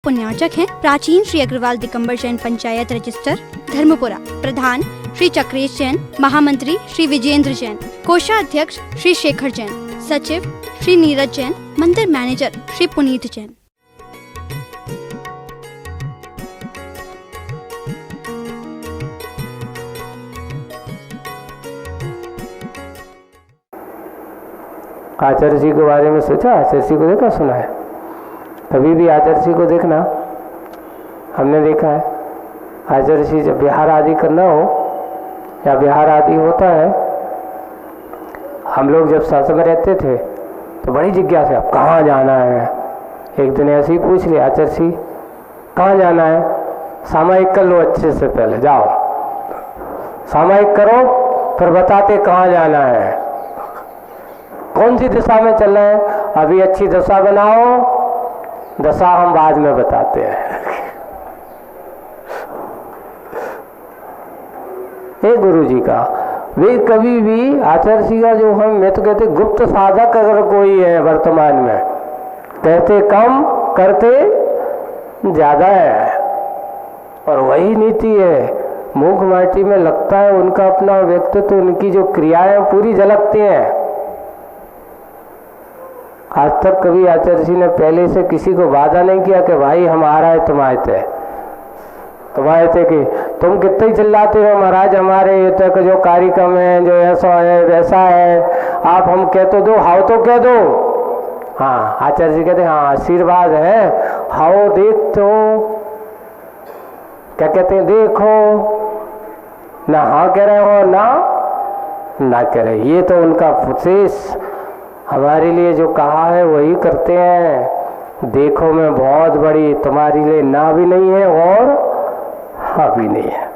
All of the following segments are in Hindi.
पुण्यार्चक हैं प्राचीन श्री अग्रवाल दिगंबर जैन पंचायत रजिस्टर धर्मपुरा, प्रधान श्री चक्रेश जैन, महामंत्री श्री विजेंद्र जैन, कोषाध्यक्ष श्री शेखर जैन, सचिव श्री नीरज जैन, मंदिर मैनेजर श्री पुनीत जैन। आचार्य जी के बारे में सोचा? आचार्य जी को देखा, सुना है? कभी भी आचार्य जी को देखना हमने देखा है। आचार्य जी जब विहार आदि करना हो या विहार आदि होता है, हम लोग जब साथ में रहते थे तो बड़ी जिज्ञासा, अब कहाँ जाना है? एक दिन ऐसे ही पूछ लिया, आचार्य जी कहाँ जाना है? सामायिक कर लो अच्छे से, पहले जाओ सामायिक करो फिर बताते कहाँ जाना है, कौन सी दिशा में चलना है। अभी अच्छी दशा बनाओ, दशा हम बाद में बताते हैं। एक गुरु जी का वे कभी भी आचार्य जी का जो मैं तो कहते गुप्त साधक अगर कोई है वर्तमान में, कहते कम करते ज्यादा है, और वही नीति है। मुख माटी में लगता है उनका अपना व्यक्तित्व, उनकी जो क्रियाएं पूरी झलकती हैं। आज तक कभी आचार्य जी ने पहले से किसी को वादा नहीं किया कि भाई हम आ रहे तुम आए थे कि तुम कितने ही चिल्लाते हो महाराज हमारे ये तक जो कार्यक्रम है, जो ऐसा है वैसा है, आप हम कह तो दो, हाउ तो कह दो। हाँ, आचार्य जी कहते हाँ आशीर्वाद है, हाओ देख तो क्या कहते हैं, देखो ना, हाँ कह रहे हो ना कह रहे। ये तो उनका विशेष हमारे लिए जो कहा है वही करते हैं। देखो मैं बहुत बड़ी, तुम्हारे लिए ना भी नहीं है और हाँ भी नहीं है।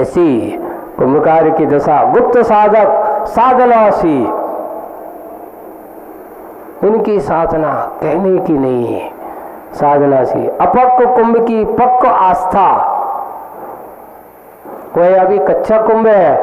ऐसी कुंभकार की दशा, गुप्त साधक साधनासी, इनकी साधना कहने की नहीं है, साधनासी। अपक्व कुंभ की पक्व आस्था, वह अभी कच्चा कुंभ है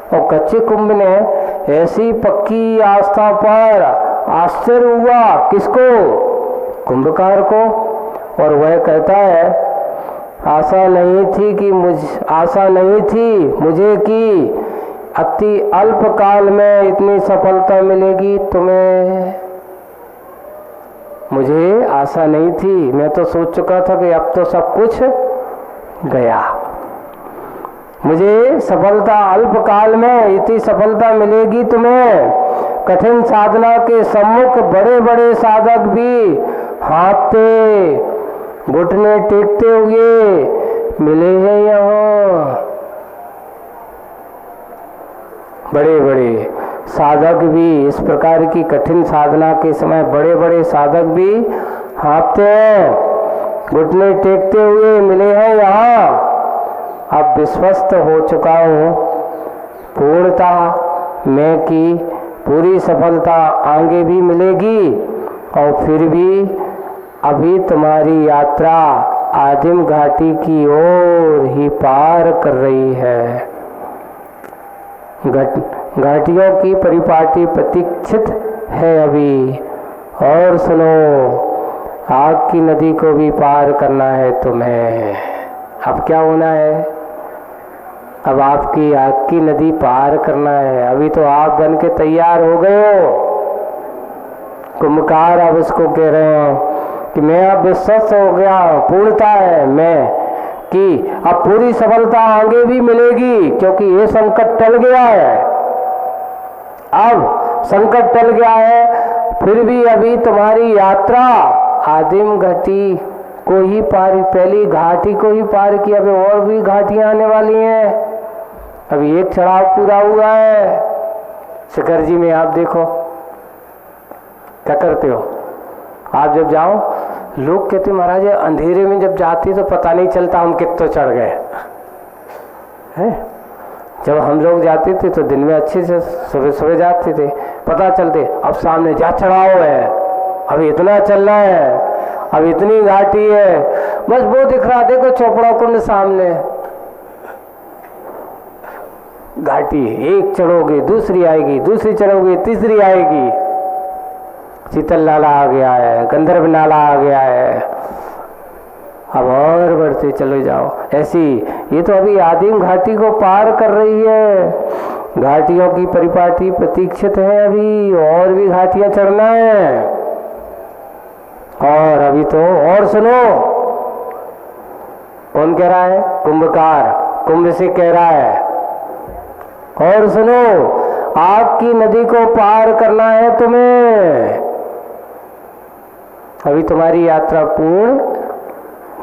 और कच्चे कुंभ ने ऐसी पक्की आस्था पर आश्चर्य हुआ, किसको? कुंभकार को। और वह कहता है आशा नहीं थी मुझे कि अति अल्प काल में इतनी सफलता मिलेगी तुम्हें। मुझे आशा नहीं थी, मैं तो सोच चुका था कि अब तो सब कुछ गया। मुझे सफलता अल्प काल में इतनी सफलता मिलेगी तुम्हें। कठिन साधना के सम्मुख बड़े बड़े साधक भी हाथते घुटने टेकते हुए मिले हैं यहाँ। बड़े बड़े साधक भी इस प्रकार की कठिन साधना के समय, बड़े बड़े साधक भी हाथते हैं, घुटने टेकते हुए मिले हैं यहाँ। अब विश्वस्त हो चुका हूँ पूर्णतः मैं कि पूरी सफलता आगे भी मिलेगी, और फिर भी अभी तुम्हारी यात्रा आदिम घाटी की ओर ही पार कर रही है। घाटियों की परिपाटी प्रतीक्षित है अभी। और सुनो, आग की नदी को भी पार करना है तुम्हें। अब क्या होना है? अब आपकी आग की नदी पार करना है। अभी तो आप बन के तैयार हो गए हो। कुंभकार अब उसको कह रहे हो कि मैं अब विश्वस्त हो गया, पूर्णता है मैं कि अब पूरी सफलता आगे भी मिलेगी, क्योंकि ये संकट टल गया है। अब संकट टल गया है, फिर भी अभी तुम्हारी यात्रा आदिम घाटी को ही पार, पहली घाटी को ही पार की, अभी और भी घाटियां आने वाली हैं। अभी एक चढ़ाव पूरा हुआ है। शिखर जी में आप देखो क्या करते हो। आप जब जाओ, लोग कहते महाराज अंधेरे में जब जाते तो पता नहीं चलता हम कितना चढ़ गए हैं। जब हम लोग जाते थे तो दिन में अच्छे से सुबह सुबह जाते थे, पता चलते। अब सामने जा चढ़ाव है, अभी इतना चलना है, अब इतनी घाटी है, बस वो दिख रहा, देखो चोपड़ा कुंड सामने घाटी। एक चढ़ोगे दूसरी आएगी, दूसरी चढ़ोगे तीसरी आएगी। शीतल नाला आ गया है, गंधर्व नाला आ गया है, अब और बढ़ते चले जाओ। ऐसी ये तो अभी आदिम घाटी को पार कर रही है। घाटियों की परिपाटी प्रतीक्षित है, अभी और भी घाटियां चढ़ना है। और अभी तो और सुनो, कौन कह रहा है? कुंभकार कुंभ से कह रहा है। और सुनो, आग की नदी को पार करना है तुम्हें। अभी तुम्हारी यात्रा पूर्ण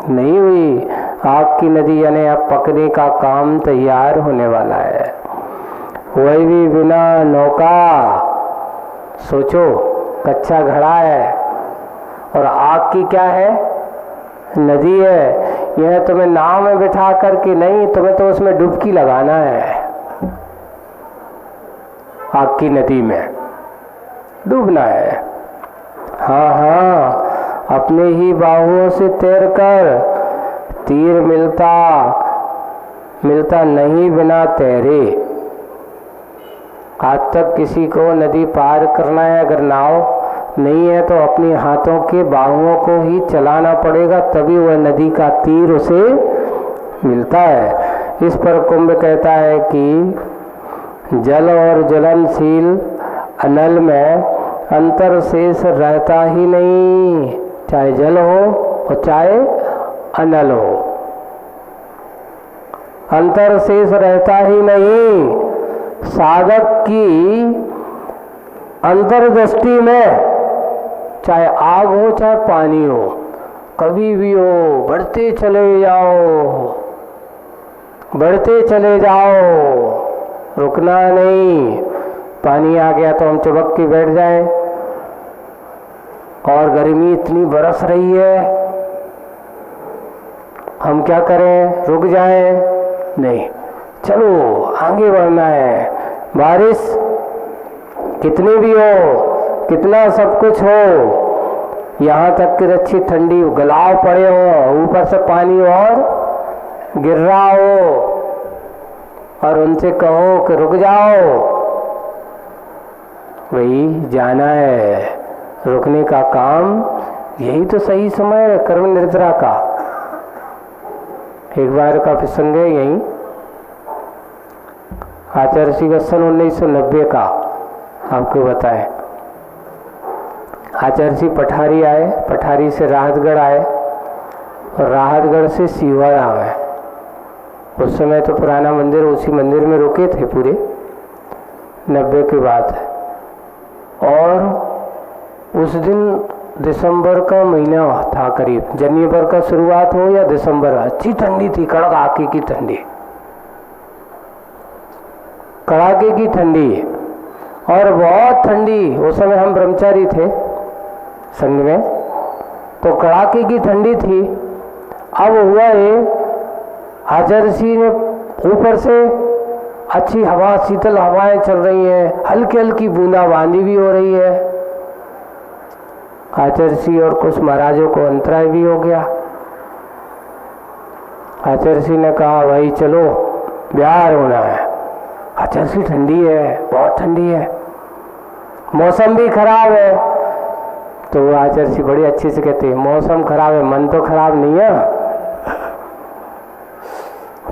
नहीं हुई। आग की नदी यानी अब पकने का काम तैयार होने वाला है। वही भी बिना नौका, सोचो कच्चा घड़ा है और आग की क्या है? नदी है। यह तुम्हें नाव में बिठा करके नहीं, तुम्हें तो उसमें डुबकी लगाना है। आग की नदी में डूबना है। हाँ हाँ, अपने ही बाहुओं से तैरकर, तीर मिलता मिलता नहीं बिना तैरे। आज तक किसी को नदी पार करना है, अगर नाव नहीं है तो अपने हाथों के बाहुओं को ही चलाना पड़ेगा, तभी वह नदी का तीर उसे मिलता है। इस पर कुंभ कहता है कि जल और ज्वलनशील अनल में अंतर शेष रहता ही नहीं, चाहे जल हो और चाहे अनल हो, अंतर शेष रहता ही नहीं। साधक की अंतर्दृष्टि में चाहे आग हो चाहे पानी हो, कभी भी हो, बढ़ते चले जाओ, बढ़ते चले जाओ, रुकना नहीं। पानी आ गया तो हम चिपक के बैठ जाएं, और गर्मी इतनी बरस रही है, हम क्या करें? रुक जाएं? नहीं, चलो आगे बढ़ना है। बारिश कितनी भी हो, कितना सब कुछ हो, यहाँ तक कि अच्छी ठंडी गलाव पड़े हो, ऊपर से पानी और गिर रहा हो, और उनसे कहो कि रुक जाओ, वही जाना है। रुकने का काम, यही तो सही समय है कर्म निद्रा का। एक बार का प्रसंग है, यही आचार्य श्री का सन 1990 का आपको बताए। आचार्य जी पठारी आए, पठारी से राहतगढ़ आए और राहतगढ़ से सीहोर आए। उस समय तो पुराना मंदिर, उसी मंदिर में रुके थे पूरे, 90 की बात है। और उस दिन दिसंबर का महीना था करीब, जनवरी का शुरुआत हो या दिसंबर, अच्छी ठंडी थी, कड़ाके की ठंडी, कड़ाके की ठंडी, और बहुत ठंडी। उस समय हम ब्रह्मचारी थे संघ में, तो कड़ाके की ठंडी थी। अब हुआ ये, आचार्य जी ने ऊपर से अच्छी हवा, शीतल हवाएं चल रही हैं, हल्की हल्की बूंदाबांदी भी हो रही है। आचार्य जी और कुछ महाराजों को अंतराय भी हो गया। आचार्य जी ने कहा भाई चलो बिहार होना है। आचार्य जी ठंडी है, बहुत ठंडी है, मौसम भी खराब है। तो वो आचार्य जी बड़ी अच्छे से कहते हैं मौसम खराब है, मन तो खराब नहीं है।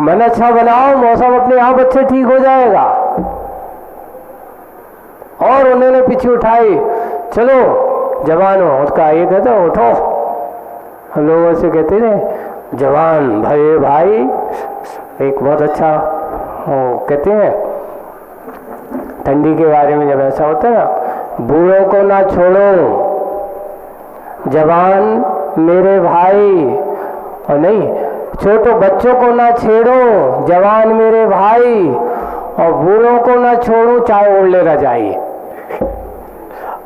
मन अच्छा बनाओ, मौसम अपने आप अच्छे ठीक हो जाएगा। और उन्होंने पीछे उठाई, चलो जवान हो, उसका ये कहते उठो। हम लोगों से कहते थे जवान भाई भाई, एक बहुत अच्छा वो कहते हैं ठंडी के बारे में, जब ऐसा होता है ना, बूढ़ों को ना छोड़ो जवान मेरे भाई, और नहीं छोटे बच्चों को ना छेड़ो जवान मेरे भाई, और बूढ़ों को ना छोड़ो चाहे ओढ़ले रजाई।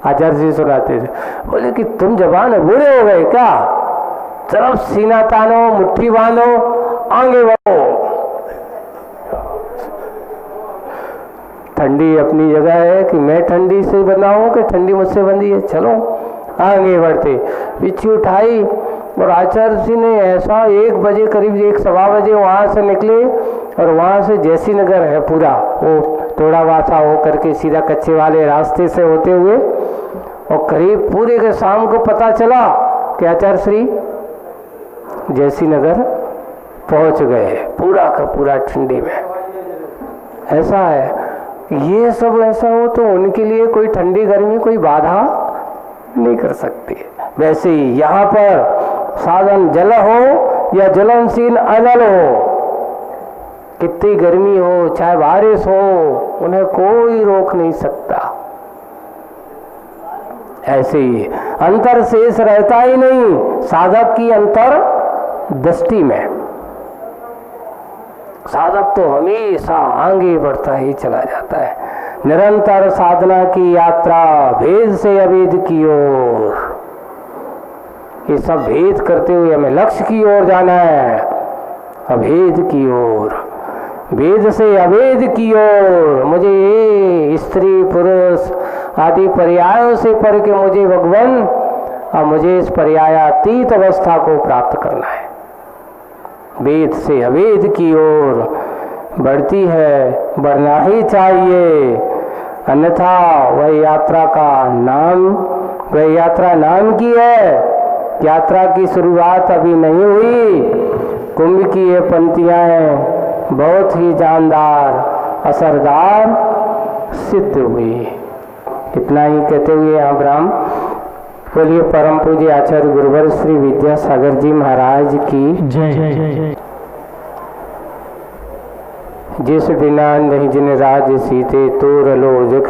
आचार्य जी सुनाते थे, बोले कि तुम जवान हो, बूढ़े हो गए क्या? तरफ सीना तानो, मुट्ठी बांधो, आगे बढ़ो। ठंडी अपनी जगह है कि मैं ठंडी से बंधा हूं कि ठंडी मुझसे बंधी है, चलो आगे बढ़ते। पीछे उठाई और आचार्य जी ने ऐसा 1 बजे करीब, 1-1:15 बजे वहाँ से निकले, और वहाँ से जैसी नगर है पूरा, वो थोड़ा वासा हो करके सीधा कच्चे वाले रास्ते से होते हुए, और करीब पूरे के शाम को पता चला कि आचार्य श्री जैसी नगर पहुंच गए, पूरा का पूरा ठंडी में। ऐसा है, ये सब ऐसा हो तो उनके लिए कोई ठंडी गर्मी कोई बाधा नहीं कर सकती। वैसे ही यहाँ पर साधन जल हो या जलनशील अनल हो, कितनी गर्मी हो चाहे बारिश हो, उन्हें कोई रोक नहीं सकता। ऐसे ही अंतर शेष रहता ही नहीं साधक की अंतर दृष्टि में। साधक तो हमेशा आगे बढ़ता ही चला जाता है। निरंतर साधना की यात्रा भेद से अभेद की ओर, ये सब भेद करते हुए हमें लक्ष्य की ओर जाना है, अभेद की ओर, भेद से अभेद की ओर। मुझे ये स्त्री पुरुष आदि पर्यायों से पर के मुझे भगवान और मुझे इस पर्यायातीत अवस्था को प्राप्त करना है। वेद से अवेद की ओर बढ़ती है, बढ़ना ही चाहिए, अन्यथा वह यात्रा का नाम, वह यात्रा नाम की है। यात्रा की शुरुआत अभी नहीं हुई। कुंभ की ये पंक्तियां बहुत ही जानदार असरदार सिद्ध हुई। इतना ही कहते हुए आप राम बोलिए परम पूज्य आचार्य गुरुवर श्री विद्यासागर जी महाराज की जय। जिस बिना नहीं जिन राज सीते तोर लोजक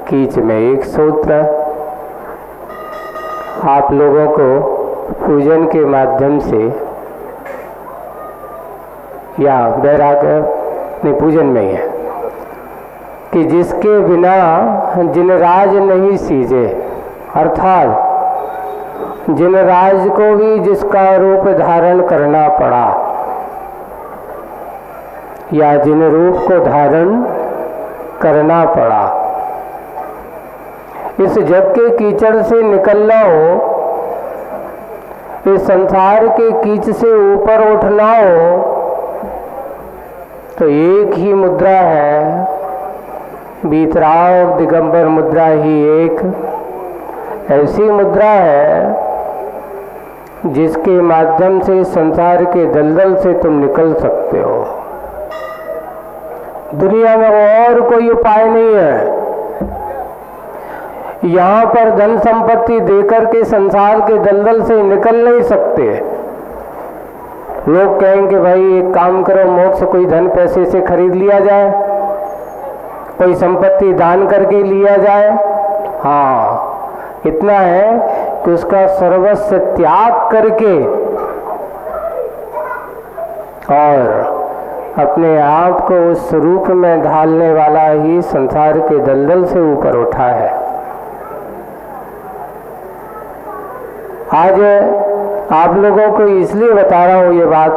कीच में एक सूत्र। आप लोगों को पूजन के माध्यम से या वैराग्य नहीं, पूजन में ही है कि जिसके बिना जिन राज नहीं सीजे, अर्थात जिन राज को भी जिसका रूप धारण करना पड़ा या जिन रूप को धारण करना पड़ा, इस जग के कीचड़ से निकलना हो, इस संसार के कीच से ऊपर उठना हो, तो एक ही मुद्रा है, वीतराग दिगंबर मुद्रा ही एक ऐसी मुद्रा है जिसके माध्यम से संसार के दलदल से तुम निकल सकते हो। दुनिया में और कोई उपाय नहीं है। यहाँ पर धन संपत्ति देकर के संसार के दलदल से निकल नहीं सकते। लोग कहेंगे भाई एक काम करो, मोक्ष कोई धन पैसे से खरीद लिया जाए, कोई संपत्ति दान करके लिया जाए। हाँ, इतना है कि उसका सर्वस्व त्याग करके और अपने आप को उस रूप में ढालने वाला ही संसार के दलदल से ऊपर उठा है। आज आप लोगों को इसलिए बता रहा हूं ये बात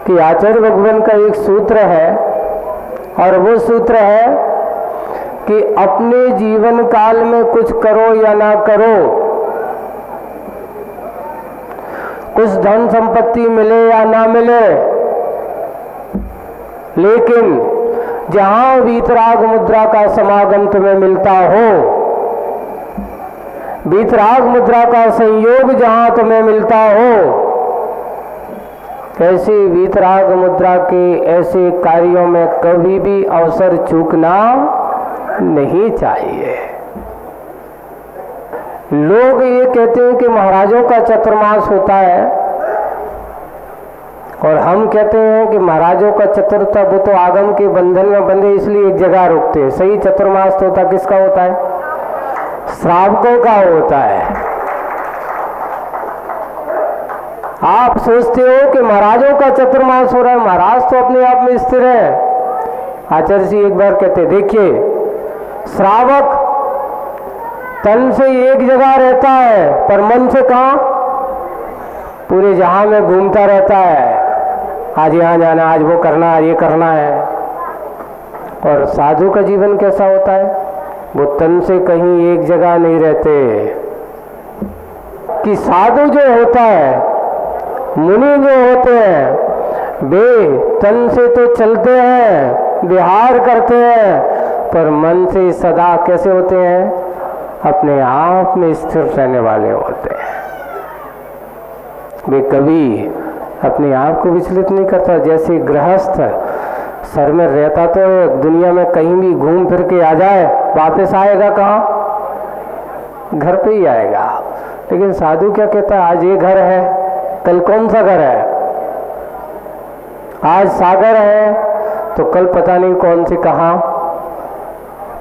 कि आचार्य भगवान का एक सूत्र है, और वो सूत्र है कि अपने जीवन काल में कुछ करो या ना करो, कुछ धन संपत्ति मिले या ना मिले, लेकिन जहां वीतराग मुद्रा का समागम तुम्हें मिलता हो, वीतराग मुद्रा का संयोग जहां तुम्हें मिलता हो, ऐसे वीतराग मुद्रा के ऐसे कार्यों में कभी भी अवसर चूकना नहीं चाहिए। लोग ये कहते हैं कि महाराजों का चतुर्मास होता है, और हम कहते हैं कि महाराजों का चतुर्थ वो तो आगम के बंधन में बंधे इसलिए एक जगह रुकते हैं। सही चतुर्मास तो होता किसका होता है? श्रावकों का होता है। आप सोचते हो कि महाराजों का चतुर्मास हो रहा है, महाराज तो अपने आप में स्थिर है। आचार्य जी एक बार कहते देखिए, श्रावक तन से एक जगह रहता है पर मन से कहाँ? पूरे जहां में घूमता रहता है। आज यहाँ जाना, आज वो करना, आज ये करना है। और साधु का जीवन कैसा होता है? वो तन से कहीं एक जगह नहीं रहते। कि साधु जो होता है, मुनि जो होते हैं, वे तन से तो चलते हैं, विहार करते हैं, पर मन से सदा कैसे होते हैं? अपने आप में स्थिर रहने वाले होते हैं। वे कभी अपने आप को विचलित नहीं करता। जैसे गृहस्थ शहर में रहता तो दुनिया में कहीं भी घूम फिर के आ जाए, वापस आएगा कहाँ? घर पे ही आएगा। लेकिन साधु क्या कहता है, आज ये घर है, कल कौन सा घर है? आज सागर है तो कल पता नहीं कौन से कहाँ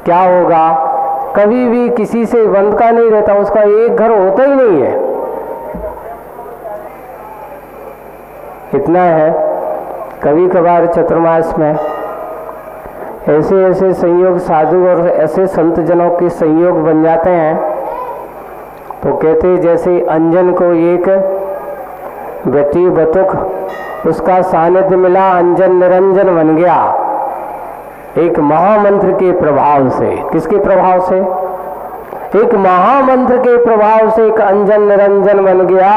क्या होगा। कभी भी किसी से बंद का नहीं रहता, उसका एक घर होता ही नहीं है। इतना है, कभी कभार चतुर्मास में ऐसे ऐसे संयोग साधु और ऐसे संत जनों के संयोग बन जाते हैं, तो कहते जैसे अंजन को एक बेटी बतुक, उसका सानिध्य मिला, अंजन निरंजन बन गया एक महामंत्र के प्रभाव से। किसके प्रभाव से? एक महामंत्र के प्रभाव से एक अंजन निरंजन बन गया।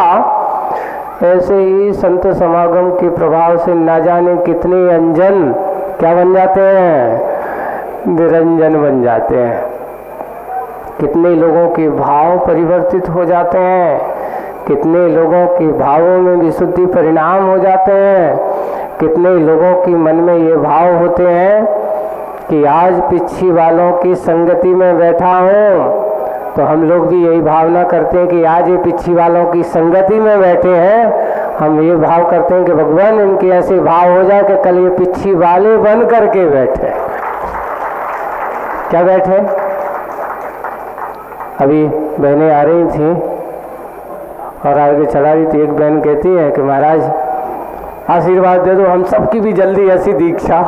ऐसे ही संत समागम के प्रभाव से ना जाने कितने अंजन क्या बन जाते हैं, निरंजन बन जाते हैं। कितने लोगों के भाव परिवर्तित हो जाते हैं, कितने लोगों के भावों में विशुद्धि परिणाम हो जाते हैं। कितने लोगों के मन में ये भाव होते हैं कि आज पिछी वालों की संगति में बैठा हूँ, तो हम लोग भी यही भावना करते हैं कि आज ये पिछी वालों की संगति में बैठे हैं। हम ये भाव करते हैं कि भगवान इनके ऐसे भाव हो जाए कि कल ये पिछी वाले बन करके बैठे। क्या बैठे? अभी बहनें आ रही थी और आगे चला रही थी। एक बहन कहती है कि महाराज आशीर्वाद दे दो, हम सबकी भी जल्दी ऐसी दीक्षा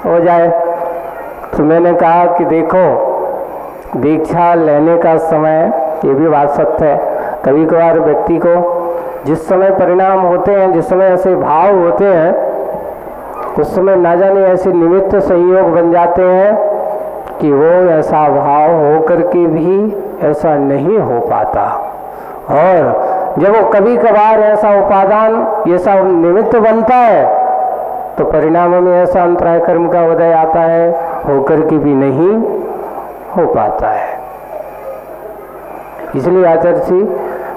हो जाए। तो मैंने कहा कि देखो, दीक्षा लेने का समय, ये भी बात सत्य है, कभी कभार व्यक्ति को जिस समय परिणाम होते हैं, जिस समय ऐसे भाव होते हैं, उस समय ना जाने ऐसे निमित्त संयोग बन जाते हैं कि वो ऐसा भाव होकर के भी ऐसा नहीं हो पाता। और जब वो कभी कभार ऐसा उपादान, ऐसा निमित्त बनता है, तो परिणाम में ऐसा अंतराय कर्म का उदय आता है, होकर के भी नहीं हो पाता है। इसलिए आचार्य जी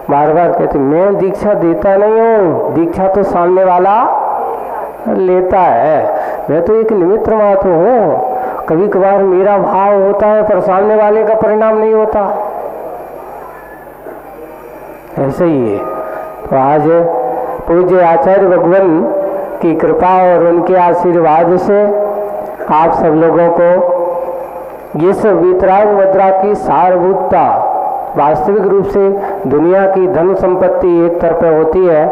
बार बार कहते, मैं दीक्षा देता नहीं हूँ, दीक्षा तो सामने वाला लेता है, मैं तो एक निमित्त मात्र हूँ। कभी कभार मेरा भाव होता है पर सामने वाले का परिणाम नहीं होता। ऐसे ही है। तो आज पूज्य आचार्य भगवान की कृपा और उनके आशीर्वाद से आप सब लोगों को इस वीतराग मुद्रा की सारभूतता, वास्तविक रूप से दुनिया की धन संपत्ति एक तरफ होती है।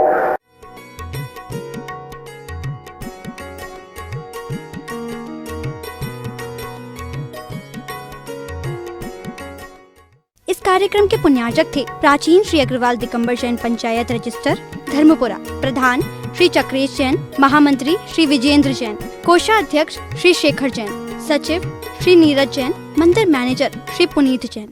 इस कार्यक्रम के पुण्यार्जक थे प्राचीन श्री अग्रवाल दिगंबर जैन पंचायत रजिस्टर धर्मपुरा, प्रधान श्री चक्रेश जैन, महामंत्री श्री विजेंद्र जैन, कोषाध्यक्ष श्री शेखर जैन, सचिव श्री नीरज जैन, मंदिर मैनेजर श्री पुनीत जैन।